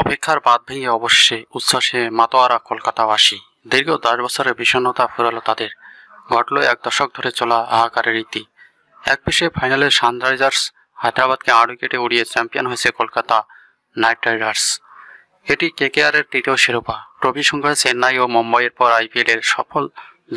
অপেক্ষার বাঁধ ভেঙে অবশেষে উচ্ছ্বাসে মাতোয়ারা কলকাতাবাসী। দীর্ঘ 10 বছরের বিষণ্ণতা ফুরালো তাদের। ঘটল এক দশক ধরে চলা হাহাকারের রীতি। এক পেশে ফাইনালে সানরাইজার্স হায়দ্রাবাদকে 8 উইকেটে উড়িয়ে চ্যাম্পিয়ন হয়েছে কলকাতা নাইট রাইডার্স। এটি কেকেআরের তৃতীয় শিরোপা। ট্রফি সংখ্যায় চেন্নাই ও মুম্বাইয়ের পর আইপিএল এর সফল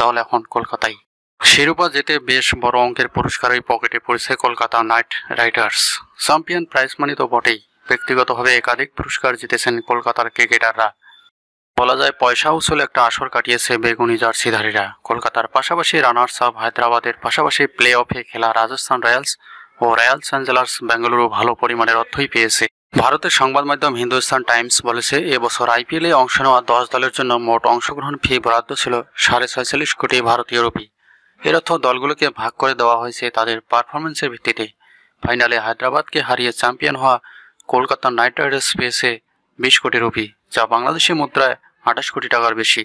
দল এখন কলকাতাই। শিরোপা জিতে বেশ বড় অঙ্কের পুরস্কারই পকেটে পড়েছে Kolkata night Riders. Champion prize money তো বটেই, ব্যক্তিগতভাবে একাধিক পুরস্কার জিতেছেন কলকাতার ক্রিকেটাররা। বলা যায় পয়সা উসুল একটা আসর কাটিয়েছে বেগুনি জার্সিধারীরা। কলকাতার পাশাপাশি রানার্স আপ হায়দ্রাবাদের পাশাপাশি প্লে অফে খেলা রাজস্থান রয়্যালস ও রয়্যাল চ্যালেঞ্জার্স বেঙ্গালুরু ভালো পরিমাণের অর্থই পেয়েছে। ভারতের সংবাদ মাধ্যম হিন্দুস্তান টাইমস বলেছে, এবছর আইপিএলে অংশ নেওয়া 10 দলের জন্য মোট অংশগ্রহণ ফি বরাদ্দ ছিল 46.5 কোটি ভারতীয় রুপি। এর অর্থ দলগুলোকে ভাগ করে দেওয়া হয়েছে তাদের পারফরমেন্সের ভিত্তিতে। ফাইনালে হায়দ্রাবাদকে হারিয়ে চ্যাম্পিয়ন হওয়া কলকাতা নাইট রাইডার্স পেয়েছে 20 কোটি রুপি, যা বাংলাদেশি মুদ্রায় 28 কোটি টাকার বেশি।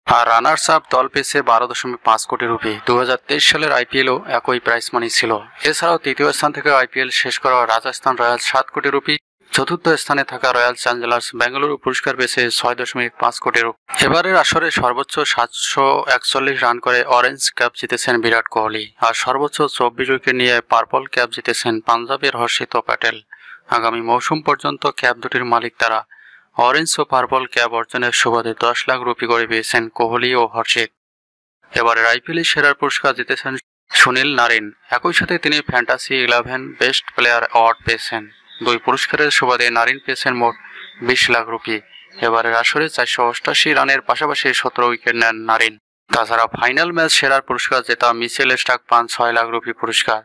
আর রানার্স আপ দল পেয়েছে 12.5 কোটি রুপি। 2023 সালের আইপিএলও একই প্রাইস মানি ছিল। এছাড়াও তৃতীয় স্থান থেকে আইপিএল শেষ করা রাজস্থান রয়্যালস 7 কোটি রুপি, চতুর্থ স্থানে থাকা রয়্যাল চ্যালেঞ্জার্স বেঙ্গালুরু পুরস্কার পেয়েছে 6.5 কোটি রুপি। এবারের আসরে সর্বোচ্চ 741 রান করে অরেঞ্জ ক্যাপ জিতেছেন বিরাট কোহলি, আর সর্বোচ্চ 24 উইকেট নিয়ে পার্পল ক্যাপ জিতেছেন পাঞ্জাবের হর্ষিত প্যাটেল। আগামী মৌসুম পর্যন্ত ক্যাপ দুটির মালিক তারা। অরেঞ্জ ও পার্পল ক্যাপ অর্জনের সুবাদে 10 লাখ রুপি করে পেয়েছেন কোহলি ও হর্ষিত। এবারের আইপিএল সেরার পুরস্কার জিতেছেন সুনীল নারিন। একই সাথে তিনি ফ্যান্টাসি 11 বেস্ট প্লেয়ার অ্যাওয়ার্ড পেয়েছেন। 2 পুরস্কারের সুবাদে নারিন পেয়েছেন মোট 20 লাখ রুপি। এবারের আসরে 488 রানের পাশাপাশি 17 উইকেট নেন নারিন। তাছাড়া ফাইনাল ম্যাচ সেরার পুরস্কার জেতা মিচেল স্টার্ক পান 6 লাখ রুপি পুরস্কার।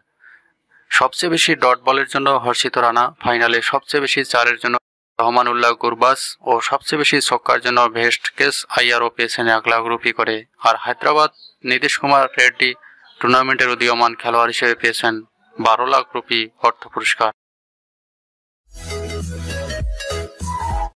সবচেয়ে বেশি ডট বলের জন্য হর্ষিত রানা, ফাইনালে সবচেয়ে বেশি চারের জন্য রহমানুল্লাহ গুরবাস ও সবচেয়ে বেশি ছক্কার জন্য ভেস্টকেস আইয়ারও পেয়েছেন 1 লাখ রুপি করে। আর হায়দ্রাবাদ নীতিশ কুমার রেড্ডি টুর্নামেন্টের উদীয়মান খেলোয়াড় হিসেবে পেয়েছেন 12 লাখ রুপি অর্থ পুরস্কার।